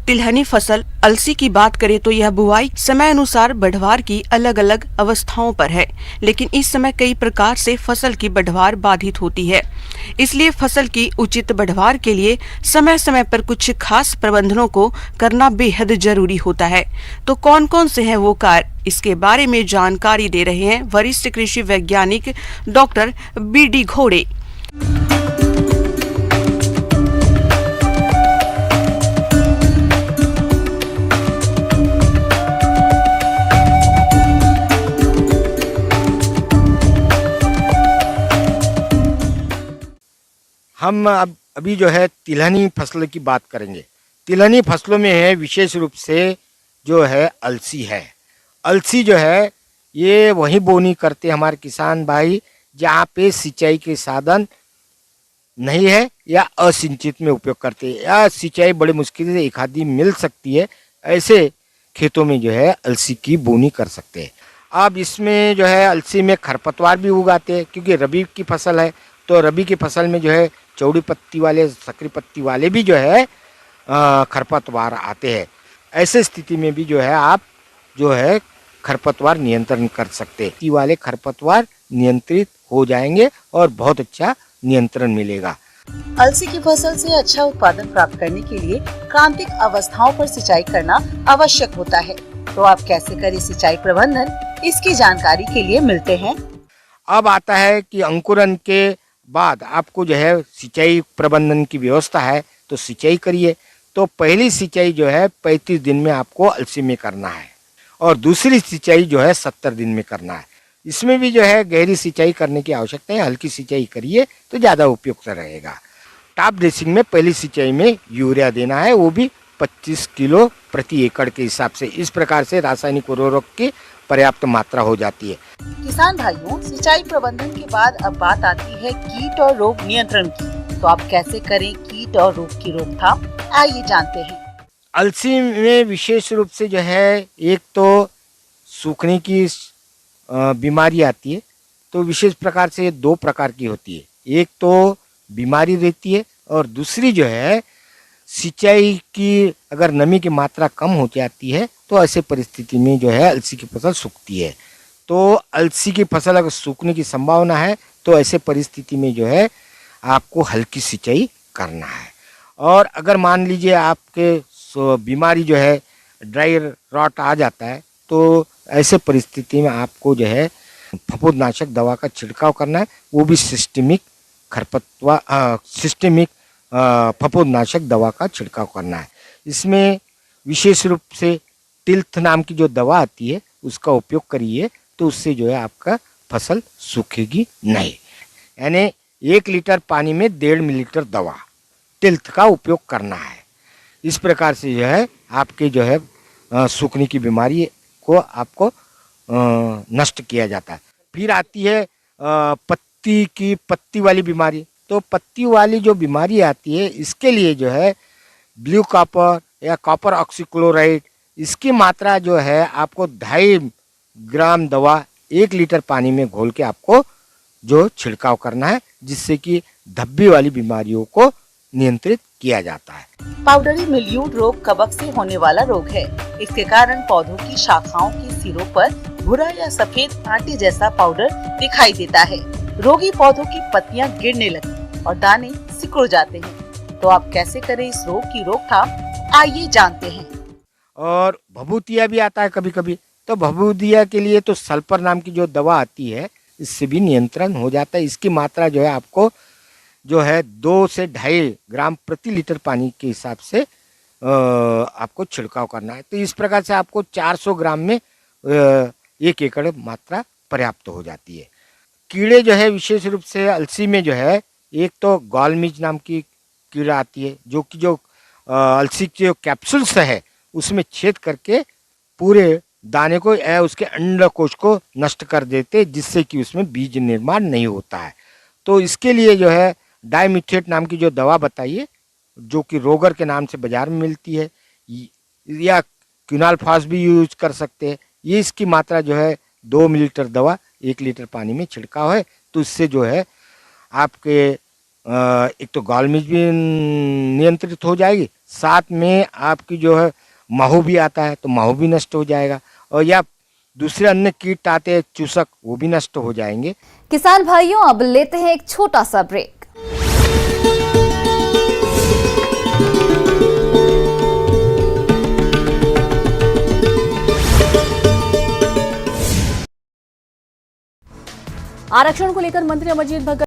तिलहनी फसल अलसी की बात करें तो यह बुआई समय अनुसार बढ़वार की अलग अलग अवस्थाओं पर है, लेकिन इस समय कई प्रकार से फसल की बढ़वार बाधित होती है। इसलिए फसल की उचित बढ़वार के लिए समय समय पर कुछ खास प्रबंधनों को करना बेहद जरूरी होता है। तो कौन कौन से हैं वो कार्य, इसके बारे में जानकारी दे रहे हैं वरिष्ठ कृषि वैज्ञानिक डॉक्टर BD घोड़े। हम अभी जो है तिलहनी फसल की बात करेंगे। तिलहनी फसलों में है विशेष रूप से जो है अलसी है। अलसी जो है ये वही बोनी करते हमारे किसान भाई जहाँ पे सिंचाई के साधन नहीं है या असिंचित में उपयोग करते हैं, या सिंचाई बड़े मुश्किल से एक आधी मिल सकती है, ऐसे खेतों में जो है अलसी की बोनी कर सकते हैं। अब इसमें जो है अलसी में खरपतवार भी उगाते हैं, क्योंकि रबी की फसल है। तो रबी की फसल में जो है चौड़ी पत्ती वाले, सकरी पत्ती वाले भी जो है खरपतवार आते हैं। ऐसे स्थिति में भी जो है आप जो है खरपतवार नियंत्रण कर सकते हैं। पत्ती वाले खरपतवार नियंत्रित हो जाएंगे और बहुत अच्छा नियंत्रण मिलेगा। अलसी की फसल से अच्छा उत्पादन प्राप्त करने के लिए क्रांतिक अवस्थाओं पर सिंचाई करना आवश्यक होता है। तो आप कैसे करें सिंचाई प्रबंधन, इसकी जानकारी के लिए मिलते हैं। अब आता है कि अंकुरन के बाद आपको जो है सिंचाई प्रबंधन की व्यवस्था है, तो सिंचाई करिए। तो पहली सिंचाई जो है 35 दिन में आपको अलसी में करना है, और दूसरी सिंचाई जो है 70 दिन में करना है। इसमें भी जो है गहरी सिंचाई करने की आवश्यकता है, हल्की सिंचाई करिए तो ज़्यादा उपयुक्त रहेगा। टॉप ड्रेसिंग में पहली सिंचाई में यूरिया देना है, वो भी 25 किलो प्रति एकड़ के हिसाब से। इस प्रकार से रासायनिक उर्वरक की पर्याप्त मात्रा हो जाती है। किसान भाइयों, सिंचाई प्रबंधन के बाद अब बात आती है कीट और रोग नियंत्रण की। तो आप कैसे करें कीट और रोग की रोकथाम, आइए जानते हैं। अलसी में विशेष रूप से जो है एक तो सूखने की बीमारी आती है। तो विशेष प्रकार से 2 प्रकार की होती है, एक तो बीमारी रहती है और दूसरी जो है सिंचाई की अगर नमी की मात्रा कम हो जाती है तो ऐसे परिस्थिति में जो है अलसी की फसल सूखती है। तो अलसी की फसल अगर सूखने की संभावना है तो ऐसे परिस्थिति में जो है आपको हल्की सिंचाई करना है। और अगर मान लीजिए आपके बीमारी जो है ड्राई रॉट आ जाता है, तो ऐसे परिस्थिति में आपको जो है फफूंदनाशक दवा का छिड़काव करना है, वो भी सिस्टेमिक फफूंदनाशक दवा का छिड़काव करना है। इसमें विशेष रूप से टिल्थ नाम की जो दवा आती है उसका उपयोग करिए, तो उससे जो है आपका फसल सूखेगी नहीं। यानी 1 लीटर पानी में 1.5 मिलीलीटर दवा टिल्थ का उपयोग करना है। इस प्रकार से जो है आपके जो है सूखने की बीमारी को आपको नष्ट किया जाता है। फिर आती है पत्ती वाली बीमारी। तो पत्ती वाली जो बीमारी आती है, इसके लिए जो है ब्लू कॉपर या कॉपर ऑक्सीक्लोराइड, इसकी मात्रा जो है आपको 2.5 ग्राम दवा 1 लीटर पानी में घोल के आपको जो छिड़काव करना है, जिससे कि धब्बी वाली बीमारियों को नियंत्रित किया जाता है। पाउडरी मिल्यूड रोग कवक से होने वाला रोग है। इसके कारण पौधों की शाखाओं की सिरों पर भूरा या सफेद आटे जैसा पाउडर दिखाई देता है। रोगी पौधों की पत्तियां गिरने लगती और दाने सिकुड़ जाते हैं। तो आप कैसे करें इस रोग की रोकथाम, आइए जानते हैं। और भभूतिया भी आता है कभी कभी। तो भभूतिया के लिए तो सल्फर नाम की जो दवा आती है, इससे भी नियंत्रण हो जाता है। इसकी मात्रा जो है आपको जो है 2 से 2.5 ग्राम प्रति लीटर पानी के हिसाब से आपको छिड़काव करना है। तो इस प्रकार से आपको 400 ग्राम में 1 एकड़ मात्रा पर्याप्त हो जाती है। कीड़े जो है विशेष रूप से अलसी में जो है एक तो गॉलमिज नाम की कीड़ा आती है, जो कि जो अलसी के जो कैप्सूल्स है उसमें छेद करके पूरे दाने को या उसके अंडकोश को नष्ट कर देते, जिससे कि उसमें बीज निर्माण नहीं होता है। तो इसके लिए जो है डाइमिथेट नाम की जो दवा बताइए, जो कि रोगर के नाम से बाजार में मिलती है, या क्विनालफास भी यूज कर सकते हैं। ये इसकी मात्रा जो है 2 मिलीलीटर दवा 1 लीटर पानी में छिड़काव है, तो इससे जो है आपके एक तो गालमिज भी नियंत्रित हो जाएगी, साथ में आपकी जो है माहू भी आता है तो माहू भी नष्ट हो जाएगा, और या दूसरे अन्य कीट आते हैं चूसक, वो भी नष्ट हो जाएंगे। किसान भाइयों, अब लेते हैं एक छोटा सा ब्रेक। आरक्षण को लेकर मंत्री अमरजीत भगत